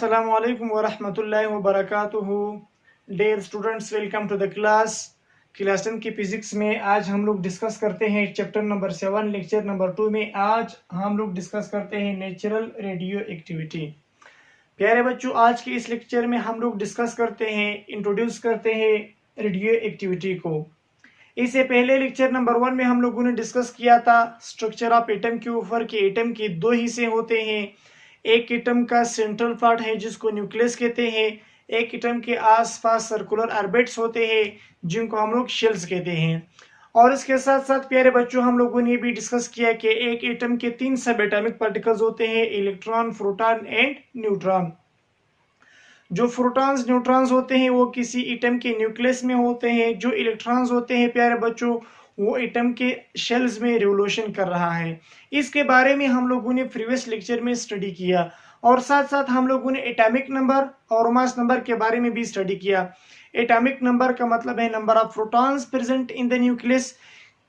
Assalamu alaikum wa rahmatullahi wa barakatuhu. Dear students, welcome to the class. Class 10 की physics में आज हम लोग डिस्कस करते हैं चैप्टर नंबर 7 लेक्चर नंबर 2 में। आज हम लोग डिस्कस करते हैं नेचुरल रेडियो एक्टिविटी। प्यारे बच्चों, आज के इस लेक्चर में हम लोग डिस्कस करते हैं, इंट्रोड्यूस करते हैं रेडियो एक्टिविटी को। इससे पहले लेक्चर नंबर 1 में हम लोगों ने डिस्कस किया था स्ट्रक्चर ऑफ एटम के ऊपर कि एटम के दो हिस्से होते हैं। एक एटम का सेंट्रल पार्ट है जिसको न्यूक्लियस कहते हैं, एक एटम के आसपास सर्कुलर ऑर्बिट्स होते हैं जिनको हम लोग शेल्स कहते हैं। और इसके साथ साथ प्यारे बच्चों, हम लोगों ने भी डिस्कस किया कि एक एटम के 3 सब एटॉमिक पार्टिकल्स होते हैं, इलेक्ट्रॉन, प्रोटॉन एंड न्यूट्रॉन। जो प्रोटॉन्स न्यूट्रॉन्स होते हैं वो किसी एटम के न्यूक्लियस में होते हैं। जो इलेक्ट्रॉन्स होते हैं प्यारे बच्चों, वो एटम के शेल्स में रिवोल्यूशन कर रहा है। इसके बारे में हम लोगों ने प्रीवियस लेक्चर में स्टडी किया और साथ साथ हम लोगों ने एटॉमिक नंबर और मास नंबर के बारे में भी स्टडी किया। एटॉमिक नंबर का मतलब है number of protons present in the nucleus.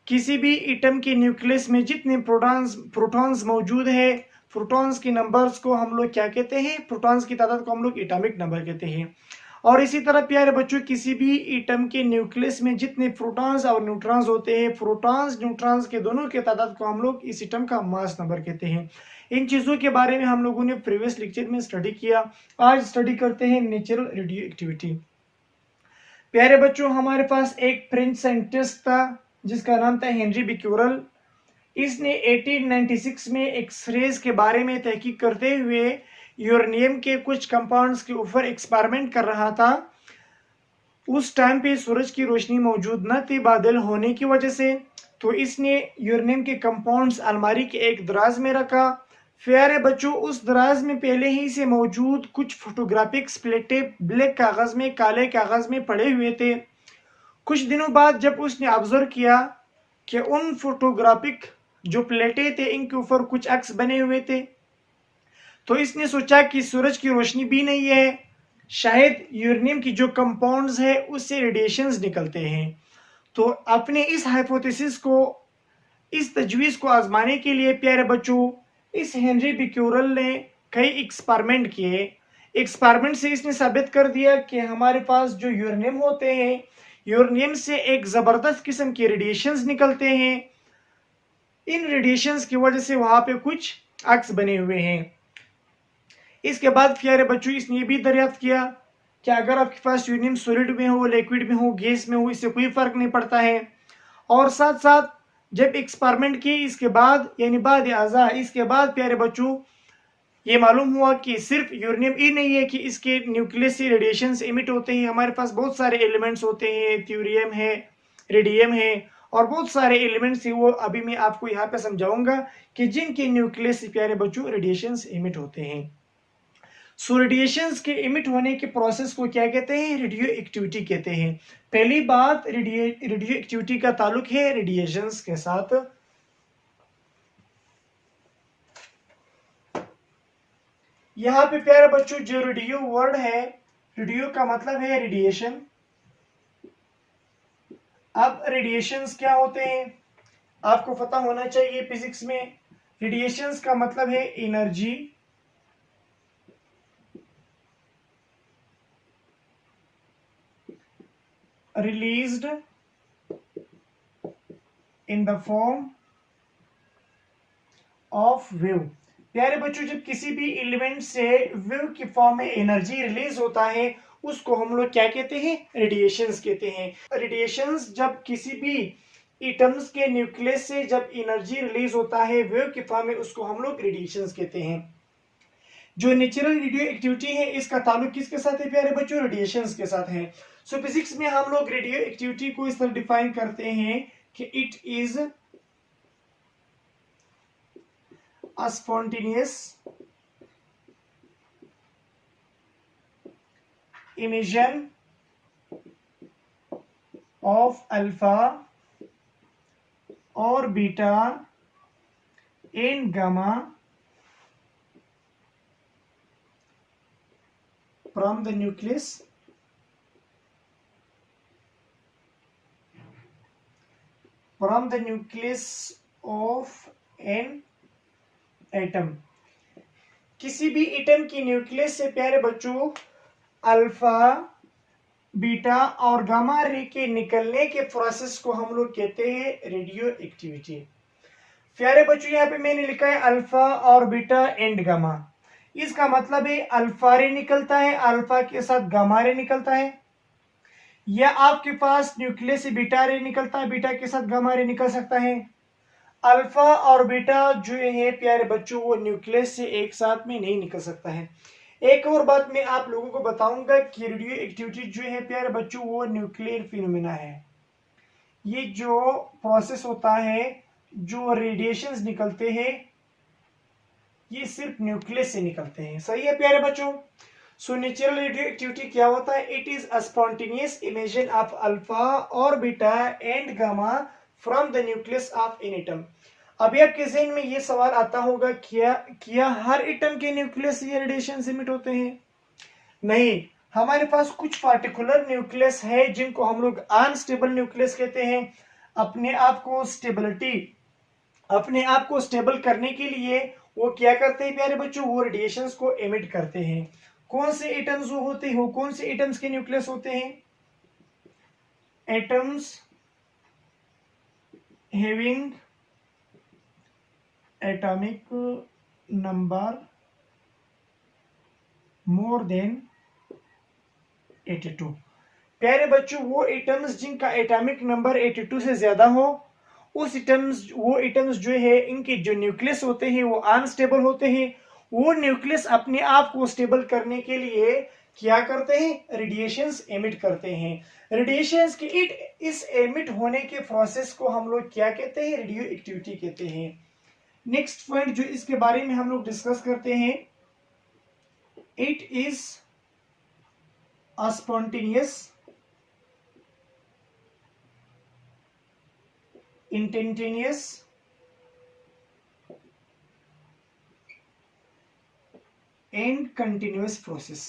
किसी भी एटम के न्यूक्लियस में जितने प्रोटॉन्स मौजूद है, प्रोटॉन्स के नंबर्स को हम लोग क्या कहते हैं? प्रोटॉन्स की तादाद को हम लोग एटॉमिक नंबर कहते हैं। और इसी तरह प्यारे बच्चों, किसी भी एटम के न्यूक्लियस में जितने प्रोटॉन्स और न्यूट्रॉन्स होते हैं, प्रोटॉन्स न्यूट्रॉन्स के दोनों के तादाद को हम लोग इस एटम का मास नंबर कहते हैं। इन चीजों के बारे में हम लोगों ने प्रीवियस लेक्चर में स्टडी किया। आज स्टडी करते हैं नेचुरल रेडियो एक्टिविटी। प्यारे बच्चों, हमारे पास एक फ्रेंच साइंटिस्ट था जिसका नाम था हेनरी बिक्यूरेल। इसने 1896 में एक्सरेज के बारे में तहकीक करते हुए यूरेनियम के कुछ कंपाउंड्स के ऊपर एक्सपेरिमेंट कर रहा था। उस टाइम पे सूरज की रोशनी मौजूद न थी बादल होने की वजह से, तो इसने यूरेनियम के कंपाउंड्स अलमारी के एक दराज में रखा। प्यारे बच्चों, उस दराज में पहले ही से मौजूद कुछ फोटोग्राफिक प्लेटें ब्लैक कागज में, काले कागज में पड़े हुए थे। कुछ दिनों बाद जब उसने ऑब्जर्व किया कि उन फोटोग्राफिक जो प्लेटें थे इनके ऊपर कुछ अक्स बने हुए थे, तो इसने सोचा कि सूरज की रोशनी भी नहीं है, शायद यूरेनियम की जो कंपाउंड्स है उससे रेडिएशंस निकलते हैं। तो अपने इस हाइपोथेसिस को, इस तजवीज़ को आजमाने के लिए प्यारे बच्चों, इस हेनरी बिक्यूरेल ने कई एक्सपेरिमेंट किए। एक्सपेरिमेंट से इसने साबित कर दिया कि हमारे पास जो यूरेनियम होते हैं, यूरेनियम से एक ज़बरदस्त किस्म के रेडिएशंस निकलते हैं। इन रेडिएशंस की वजह से वहां पे कुछ अक्स बने हुए हैं। इसके बाद प्यारे बच्चों, इसने ये भी दरियाफ्त किया कि अगर आपके पास यूरेनियम सॉलिड में हो, लिक्विड में हो, गैस में हो, इससे कोई फर्क नहीं पड़ता है। और साथ साथ जब एक्सपेरिमेंट किए इसके बाद, यानी बाद आज़ा, इसके बाद प्यारे बच्चों ये मालूम हुआ कि सिर्फ यूरेनियम ही नहीं है कि इसके न्यूक्लियस से रेडिएशंस इमिट होते हैं। हमारे पास बहुत सारे एलिमेंट्स होते हैं, थ्योरियम है, रेडियम है और बहुत सारे एलिमेंट्स हैं। वो अभी मैं आपको यहाँ पे समझाऊंगा कि जिनके न्यूक्लियस से प्यारे बच्चों रेडिएशंस इमिट होते हैं। सो रेडिएशंस के इमिट होने के प्रोसेस को क्या कहते हैं? रेडियो एक्टिविटी कहते हैं। पहली बात, रेडियो एक्टिविटी का ताल्लुक है रेडिएशंस के साथ। यहाँ पे प्यारे बच्चों जो रेडियो वर्ड है, रेडियो का मतलब है रेडिएशन। अब रेडिएशंस क्या होते हैं आपको पता होना चाहिए फिजिक्स में। रेडिएशंस का मतलब है energy released in the form of wave। प्यारे बच्चों, जब किसी भी एलिमेंट से वेव की फॉर्म में एनर्जी रिलीज होता है उसको हम लोग क्या कहते हैं? रेडिएशंस कहते हैं। रेडिएशंस जब किसी भी एटम्स के न्यूक्लियस से जब एनर्जी रिलीज होता है वेव की फॉर्म में, उसको हम लोग रेडिएशंस कहते हैं। जो नेचुरल रेडियो एक्टिविटी है इसका ताल्लुक किसके साथ है प्यारे बच्चों? रेडिएशंस के साथ है। सो फिजिक्स में हम लोग रेडियो एक्टिविटी को इस तरह डिफाइन करते हैं कि it is a spontaneous emission of alpha or beta and gamma from the nucleus of an atom. किसी भी एटम की न्यूक्लियस से प्यारे बच्चों अल्फा, बीटा और गामा रे के निकलने के प्रोसेस को हम लोग कहते हैं रेडियो एक्टिविटी। प्यारे बच्चों यहाँ पे मैंने लिखा है अल्फा और बीटा एंड गामा। इसका मतलब है अल्फा रे निकलता है, अल्फा के साथ गामा रे निकलता है, या आपके पास न्यूक्लियस से बीटा रे निकलता है, बीटा के साथ गामा रे निकल सकता है। अल्फा और बीटा जो है प्यारे बच्चों वो न्यूक्लियस से एक साथ में नहीं निकल सकता है। एक और बात मैं आप लोगों को बताऊंगा कि रेडियो एक्टिविटी जो है प्यारे बच्चों वो न्यूक्लियर फिनोमेना है। ये जो प्रोसेस होता है, जो रेडिएशंस निकलते हैं, ये सिर्फ न्यूक्लियस से निकलते हैं। सही है प्यारे बच्चों। सो नेचुरल रेडियो एक्टिविटी क्या होता है? It is a spontaneous emission of alpha और beta and gamma from the nucleus of an atom. अभी आपके जहन में ये सवाल आता होगा, क्या हर एटम के न्यूक्लियस से रेडिएशन इमिट होते हैं? नहीं, हमारे पास कुछ पार्टिकुलर न्यूक्लियस है जिनको हम लोग अनस्टेबल न्यूक्लियस कहते हैं। अपने आप को स्टेबल करने के लिए वो क्या करते हैं प्यारे बच्चों? वो रेडिएशंस को एमिट करते हैं। कौन से एटम्स होते हैं? कौन से एटम्स के न्यूक्लियस होते हैं? Atoms having atomic number more than 82। प्यारे बच्चों वो एटम्स जिनका एटॉमिक नंबर 82 से ज्यादा हो, वो एटम्स जो है इनके जो न्यूक्लियस होते हैं वो अनस्टेबल होते हैं। वो न्यूक्लियस अपने आप को स्टेबल करने के लिए क्या करते हैं? रेडिएशंस एमिट करते हैं। रेडिएशंस के इस एमिट होने के प्रोसेस को हम लोग क्या कहते हैं? रेडियो एक्टिविटी कहते हैं। नेक्स्ट पॉइंट जो इसके बारे में हम लोग डिस्कस करते हैं, it is a spontaneous instantaneous and continuous process।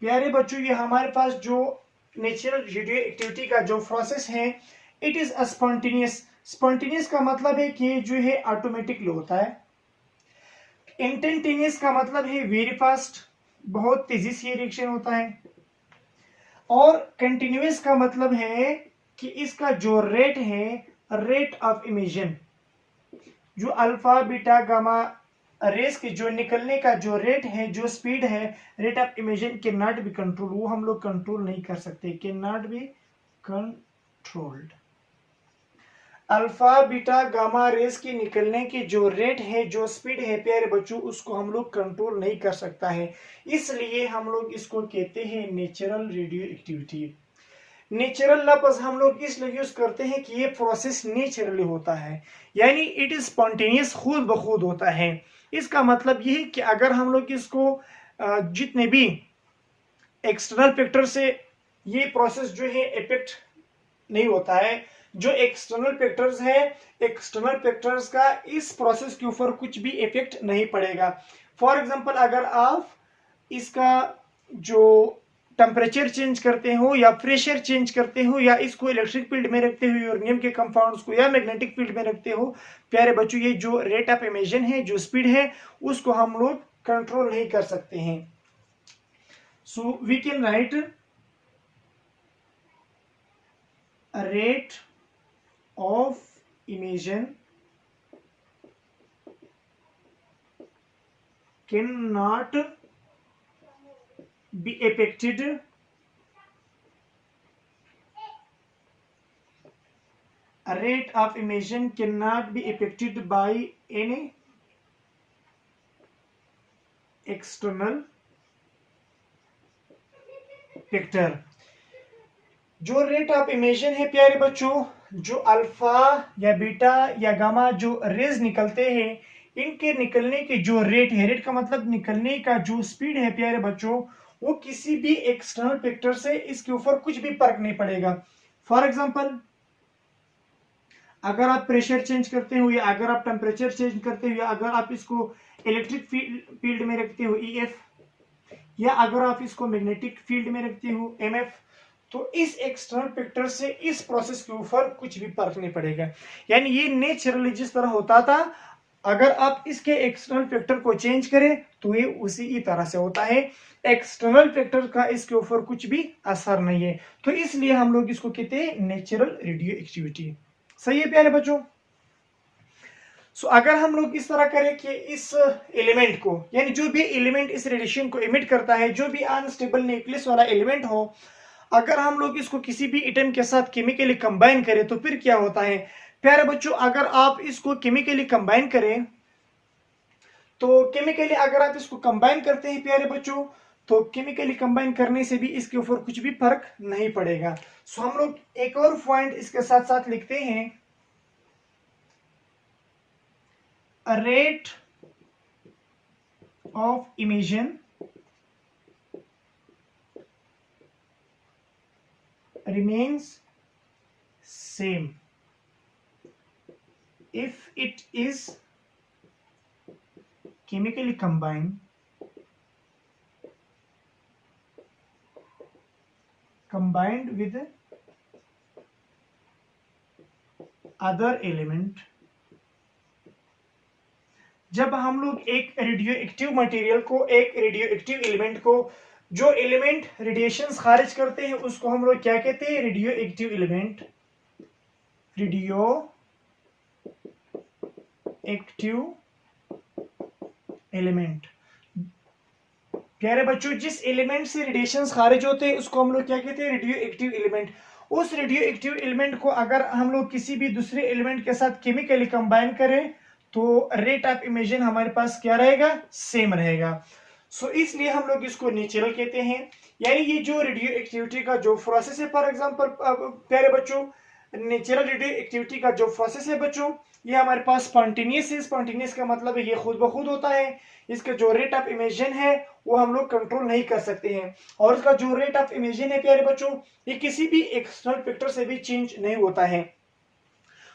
प्यारे बच्चों ये हमारे पास जो नेचुरल रेडियो एक्टिविटी का जो प्रोसेस है, इट इज अ स्पॉन्टेनियस का मतलब है कि जो है ऑटोमेटिकली होता है। इंस्टेंटेनियस का मतलब है वेरी फास्ट, बहुत तेजी से रिएक्शन होता है। और कंटिन्यूअस का मतलब है कि इसका जो रेट है, रेट ऑफ इमिशन, जो अल्फा बीटा गामा रेस के जो निकलने का जो रेट है, जो स्पीड है, rate of emission can not be control, वो हम लोग कंट्रोल नहीं कर सकते, can not be controlled. Alpha beta gamma rays के निकलने की जो रेट है, जो स्पीड है प्यारे बच्चों, उसको हम लोग कंट्रोल नहीं कर सकता है। इसलिए हम लोग इसको कहते हैं नेचुरल रेडियो एक्टिविटी। नेचुरल लफ्ज हम लोग इसलिए यूज करते हैं कि ये प्रोसेस नेचुरली होता है, यानी इट इज स्पॉन्टेनियस, खुद ब खुद होता है। इसका मतलब ये है कि अगर हम लोग इसको जितने भी एक्सटर्नल फैक्टर से ये प्रोसेस जो है इफेक्ट नहीं होता है, जो एक्सटर्नल फैक्टर्स है, एक्सटर्नल फैक्टर्स का इस प्रोसेस के ऊपर कुछ भी इफेक्ट नहीं पड़ेगा। फॉर एग्जांपल अगर आप इसका जो टेम्परेचर चेंज करते हो या प्रेशर चेंज करते हो या इसको इलेक्ट्रिक फील्ड में रखते हो यूरेनियम के कंपाउंड्स को या मैग्नेटिक फील्ड में रखते हो, प्यारे बच्चों ये जो रेट ऑफ इमिशन है, जो स्पीड है, उसको हम लोग कंट्रोल नहीं कर सकते हैं। So we can write rate of emission cannot be affected rate of emission cannot be affected by any external factor। जो रेट ऑफ इमिशन है प्यारे बच्चों, जो अल्फा या बीटा या गामा जो रेज निकलते हैं, इनके निकलने के जो रेट है, रेट का मतलब निकलने का जो स्पीड है प्यारे बच्चों, वो किसी भी एक्सटर्नल फैक्टर से इसके ऊपर कुछ भी फर्क नहीं पड़ेगा। फॉर एग्जांपल अगर आप प्रेशर चेंज करते हो या अगर आप टेम्परेचर चेंज करते हो या अगर आप इसको इलेक्ट्रिक फील्ड में रखते हो EF, या अगर आप इसको मैग्नेटिक फील्ड में रखते हो MF, तो इस एक्सटर्नल फैक्टर से इस प्रोसेस के ऊपर कुछ भी फर्क नहीं पड़ेगा। यानी ये नेचुरली जिस तरह होता था, अगर आप इसके एक्सटर्नल फैक्टर को चेंज करें तो ये उसी ही तरह से होता है। एक्सटर्नल फैक्टर का इसके ऊपर कुछ भी असर नहीं है, तो इसलिए हम लोग इसको कहते हैं नेचुरल रेडियो एक्टिविटी। सही है प्यारे बच्चों। सो अगर हम लोग इस तरह करें कि इस एलिमेंट को, यानी जो भी एलिमेंट इस रेडिएशन को इमिट करता है, जो भी अनस्टेबल न्यूक्लियस वाला एलिमेंट हो, अगर हम लोग इसको किसी भी एटम के साथ केमिकली कंबाइन करें तो फिर क्या होता है प्यारे बच्चों। अगर आप इसको केमिकली कंबाइन करें तो केमिकली अगर आप इसको कंबाइन करते हैं प्यारे बच्चों, तो केमिकली कंबाइन करने से भी इसके ऊपर कुछ भी फर्क नहीं पड़ेगा। सो हम लोग एक और पॉइंट इसके साथ साथ लिखते हैं, a rate of emission remains same if it is chemically combined with other element। जब हम लोग एक रेडियो एक्टिव मटेरियल को, एक रेडियो एक्टिव एलिमेंट को, जो एलिमेंट रेडिएशंस खारिज करते हैं उसको हम लोग क्या कहते हैं, radio active element, radio active element. प्यारे बच्चों, जिस एलिमेंट से रेडिएशंस खारिज होते हैं उसको हम लोग क्या कहते हैं, रेडियो एक्टिव एलिमेंट। उस रेडियो एक्टिव एलिमेंट को अगर हम लोग किसी भी दूसरे एलिमेंट के साथ केमिकली कंबाइन करें तो रेट ऑफ इमिशन हमारे पास क्या रहेगा, सेम रहेगा। सो इसलिए हम लोग इसको नेचुरल कहते हैं। यानी ये जो रेडियो एक्टिविटी का जो प्रोसेस है, फॉर एग्जांपल प्यारे बच्चों, नेचुरल रेडियो एक्टिविटी का जो प्रोसेस है बच्चों, ये हमारे पास स्पॉन्टेनियस है। स्पॉन्टेनियस का मतलब है ये खुद ब खुद होता है। इसका जो रेट ऑफ इमिशन है वो हम लोग कंट्रोल नहीं कर सकते हैं, और इसका जो रेट ऑफ इमिशन है प्यारे बच्चों, ये किसी भी एक्सटर्नल फैक्टर से भी चेंज नहीं होता है।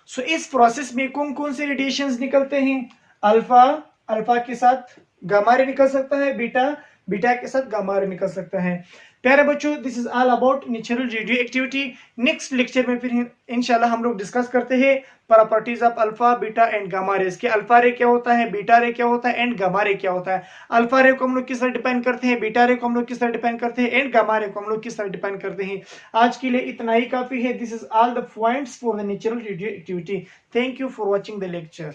सो इस प्रोसेस में कौन कौन से रेडिएशंस निकलते हैं, अल्फा, अल्फा के साथ गामा रे निकल सकता है, बीटा, बीटा के साथ गामा रे निकल सकता है। प्यारे बच्चों, this is all about natural radio activity. Next lecture में फिर इंशाल्लाह हम लोग डिस्कस करते हैं properties of alpha, beta and gamma rays के। अल्फा रे क्या होता है, बीटा रे क्या होता है एंड गामा रे क्या होता है। अल्फा रे को हम लोग किस तरह डिफाइन करते हैं, बीटा रे को हम लोग किस तरह डिफाइन करते हैं एंड गामा रे को हम लोग किस तरह डिफाइन करते हैं। आज के लिए इतना ही काफी है। This is all the points for the natural radio activity. Thank you for watching the lecture.